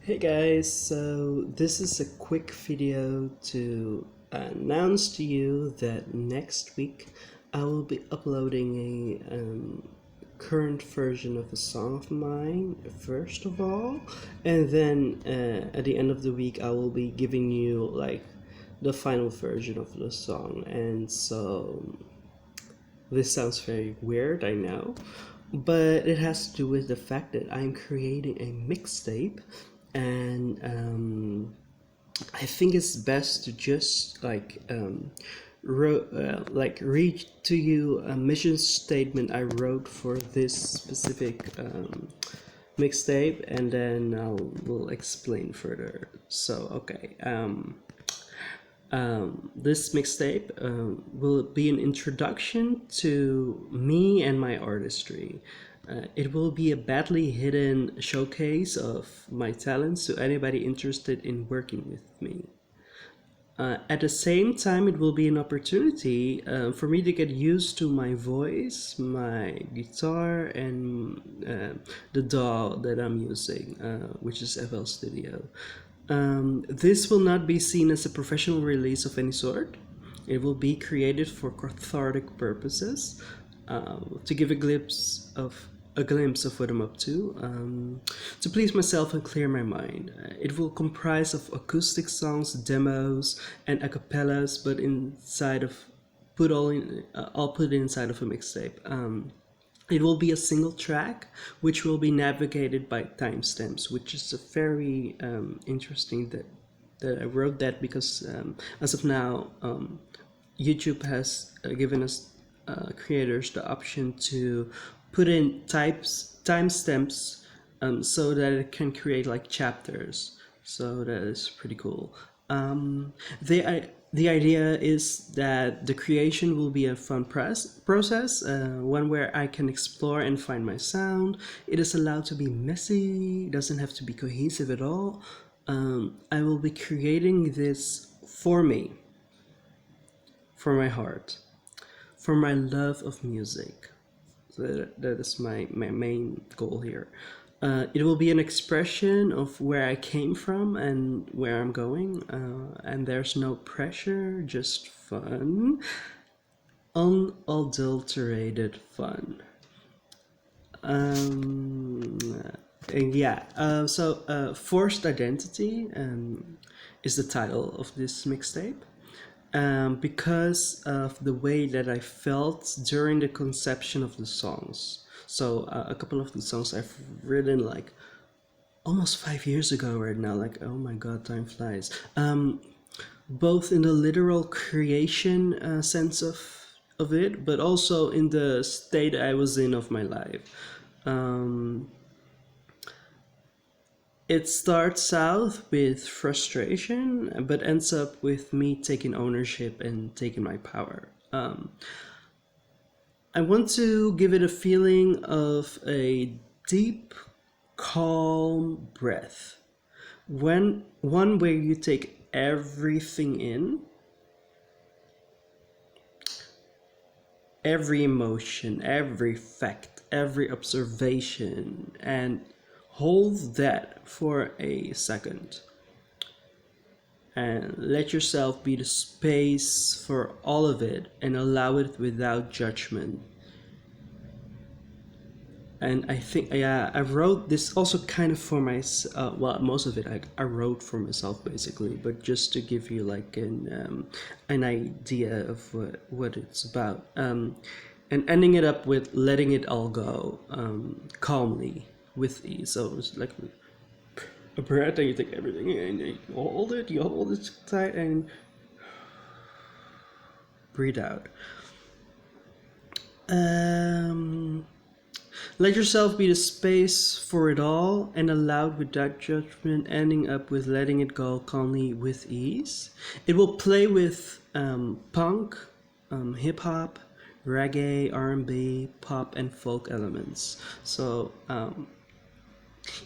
Hey guys, so this is a quick video to announce to you that next week I will be uploading a current version of a song of mine, first of all, and then at the end of the week I will be giving you like the final version of the song. And so this sounds very weird, I know, but it has to do with the fact that I'm creating a mixtape, and I think it's best to just read to you a mission statement I wrote for this specific mixtape, and then we'll explain further. So okay. This mixtape will be an introduction to me and my artistry. It will be a badly hidden showcase of my talents to anybody interested in working with me. At the same time, it will be an opportunity for me to get used to my voice, my guitar, and the DAW that I'm using, which is FL Studio. This will not be seen as a professional release of any sort. It will be created for cathartic purposes, to give a glimpse of what I'm up to please myself and clear my mind. It will comprise of acoustic songs, demos, and acapellas, but all put inside of a mixtape. It will be a single track, which will be navigated by timestamps, which is a very interesting that I wrote that because as of now, YouTube has given us creators the option to put in timestamps so that it can create like chapters. So that is pretty cool. The idea is that the creation will be a fun process, one where I can explore and find my sound. It is allowed to be messy, doesn't have to be cohesive at all. I will be creating this for me, for my heart, for my love of music. So that is my main goal here. It will be an expression of where I came from and where I'm going, and there's no pressure, just fun, unadulterated fun. And yeah, so Forced Identity is the title of this mixtape. Because of the way that I felt during the conception of the songs. So a couple of the songs I've written like almost 5 years ago right now. Like, oh my god, time flies. Both in the literal creation sense of it, but also in the state I was in of my life. It starts out with frustration, but ends up with me taking ownership and taking my power. I want to give it a feeling of a deep, calm breath. One where you take everything in, every emotion, every fact, every observation, and hold that for a second and let yourself be the space for all of it and allow it without judgment. And I think, yeah, I wrote this also kind of for myself. Well, most of it I wrote for myself basically, but just to give you like an idea of what it's about, and ending it up with letting it all go calmly, with ease. So it's like a breath, and you take everything in, and you hold it tight, and breathe out. Let yourself be the space for it all and allowed without judgment, ending up with letting it go calmly with ease. It will play with punk, hip hop, reggae, R&B, pop, and folk elements. So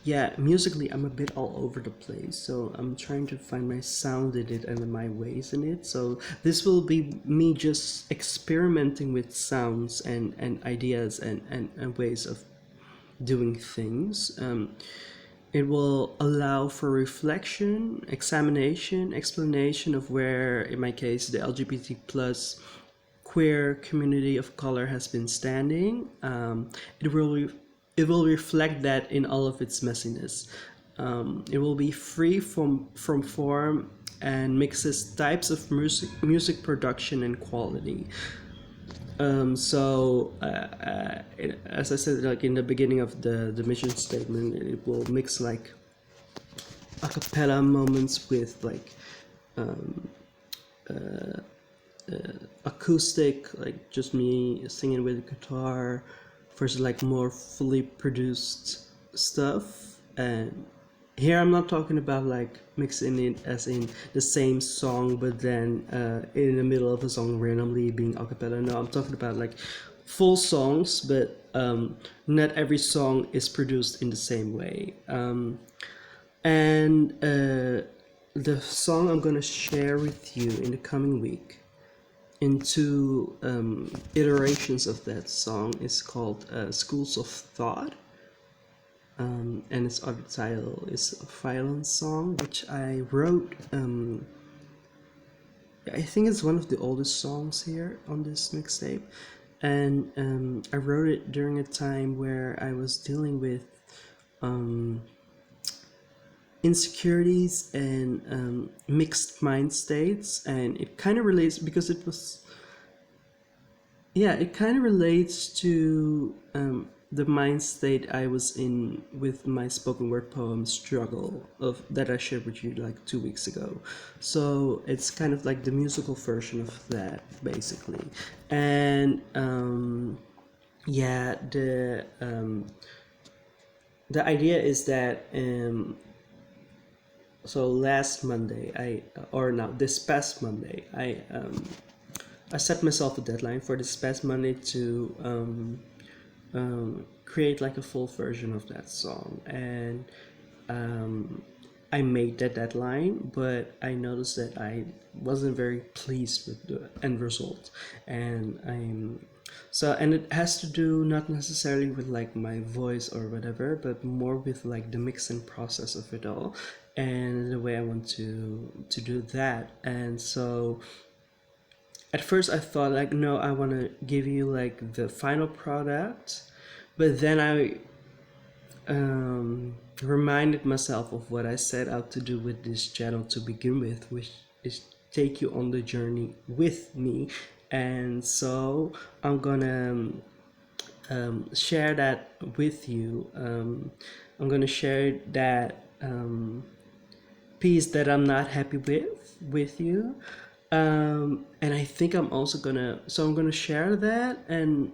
yeah, musically I'm a bit all over the place, so I'm trying to find my sound in it and my ways in it. So this will be me just experimenting with sounds and ideas and ways of doing things. It will allow for reflection, examination, explanation of where, in my case, the LGBT plus queer community of color has been standing. It will reflect that in all of its messiness. It will be free from form and mixes types of music production and quality. As I said, like in the beginning of the mission statement, it will mix like a cappella moments with like acoustic, like just me singing with a guitar, versus like more fully produced stuff. And here I'm not talking about like mixing it as in the same song, but then in the middle of a song randomly being a cappella. No, I'm talking about like full songs, but not every song is produced in the same way. And the song I'm gonna share with you in the coming week into iterations of that song is called Schools of Thought. And its other title is Violence Song, which I wrote. I think it's one of the oldest songs here on this mixtape, and I wrote it during a time where I was dealing with insecurities and mixed mind states, and it kind of relates because it kind of relates to the mind state I was in with my spoken word poem struggle of that I shared with you like 2 weeks ago. So it's kind of like the musical version of that basically. And yeah, the idea is that so last Monday this past Monday I set myself a deadline for this past Monday to create like a full version of that song, and I made that deadline, but I noticed that I wasn't very pleased with the end result, and and it has to do not necessarily with like my voice or whatever, but more with like the mixing process of it all and the way I want to do that. And so at first I thought like, no, I want to give you like the final product, but then I reminded myself of what I set out to do with this channel to begin with, which is take you on the journey with me. And so I'm gonna share that with you. I'm gonna share that piece that I'm not happy with you. And I think I'm also I'm gonna share that, and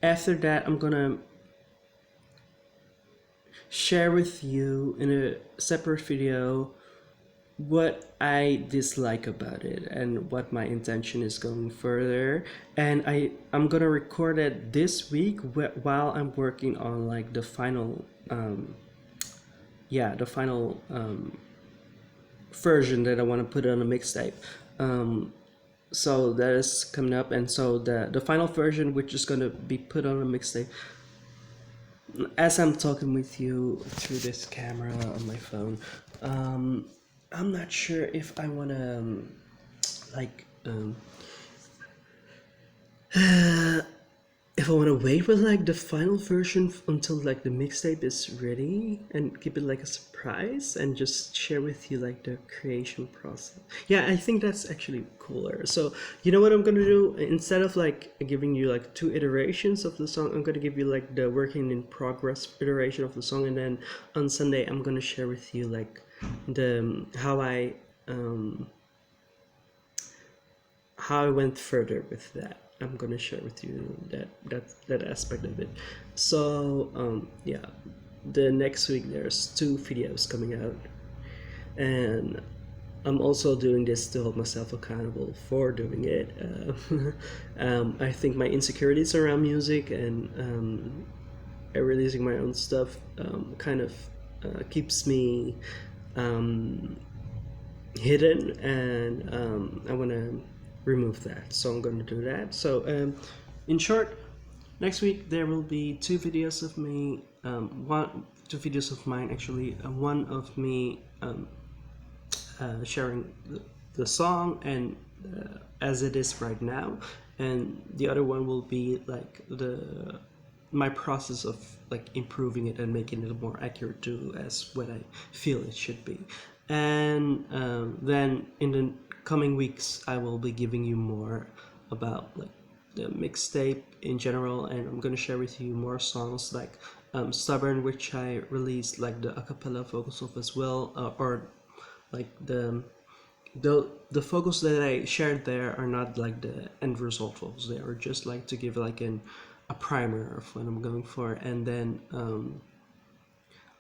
after that I'm gonna share with you in a separate video what I dislike about it and what my intention is going further. And I'm gonna record it this week while I'm working on like the final version that I want to put on a mixtape. So that is coming up, and so the final version, which is going to be put on a mixtape, as I'm talking with you through this camera on my phone, I'm not sure if I want to if I want to wait with like the final version until like the mixtape is ready and keep it like a surprise and just share with you like the creation process. Yeah, I think that's actually cooler. So you know what I'm gonna do? Instead of like giving you like 2 iterations of the song, I'm gonna give you like the working in progress iteration of the song, and then on Sunday I'm gonna share with you like the how I went further with that. I'm gonna share with you that aspect of it. So yeah, the next week there's 2 videos coming out, and I'm also doing this to hold myself accountable for doing it. I think my insecurities around music and releasing my own stuff kind of keeps me hidden, and I want to remove that, so I'm going to do that. So in short, next week there will be 2 videos of me two videos of mine actually. One of me sharing the song and as it is right now, and the other one will be like the my process of like improving it and making it more accurate to as what I feel it should be. And then in the coming weeks, I will be giving you more about like the mixtape in general, and I'm gonna share with you more songs like Stubborn, which I released like the acapella vocals of as well, or like the vocals that I shared there are not like the end result vocals. They are just like to give like a primer of what I'm going for, and then I'm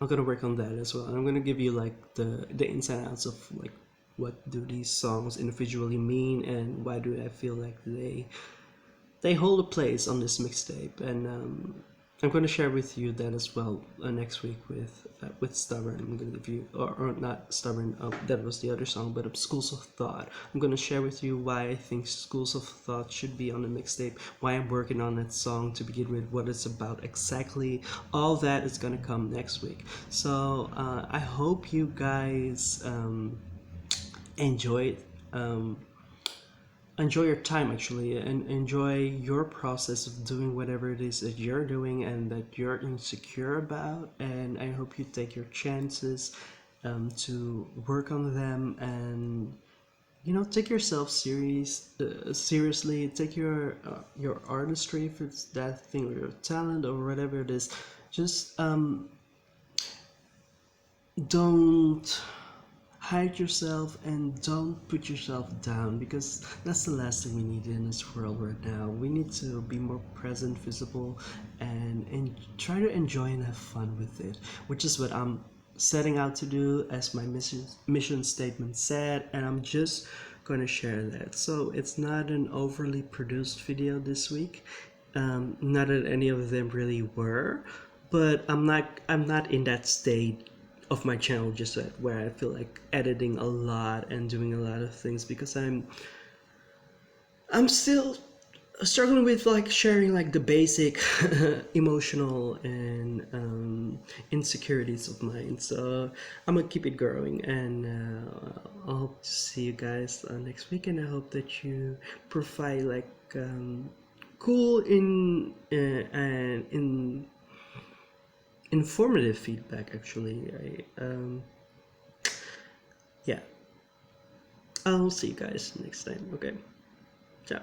gonna work on that as well. And I'm gonna give you like the ins and outs of like what do these songs individually mean and why do I feel like they hold a place on this mixtape. And I'm going to share with you that as well next week with Stubborn. I'm going to give you, or not Stubborn, that was the other song, but Schools of Thought. I'm going to share with you why I think Schools of Thought should be on the mixtape, why I'm working on that song to begin with, what it's about exactly. All that is going to come next week. So I hope you guys enjoyed. Enjoy your time actually, and enjoy your process of doing whatever it is that you're doing and that you're insecure about. And I hope you take your chances to work on them, and take yourself seriously. Take your artistry, if it's that thing, or your talent or whatever it is. Just don't hide yourself and don't put yourself down, because that's the last thing we need in this world right now. We need to be more present, visible, and try to enjoy and have fun with it, which is what I'm setting out to do, as my mission statement said, and I'm just going to share that. So it's not an overly produced video this week. Not that any of them really were, but I'm not in that state of my channel just yet where I feel like editing a lot and doing a lot of things, because I'm still struggling with like sharing like the basic emotional and insecurities of mine. So I'm gonna keep it growing, and I hope to see you guys next week, and I hope that you provide like cool and in informative feedback actually. Yeah, I'll see you guys next time. Okay, ciao.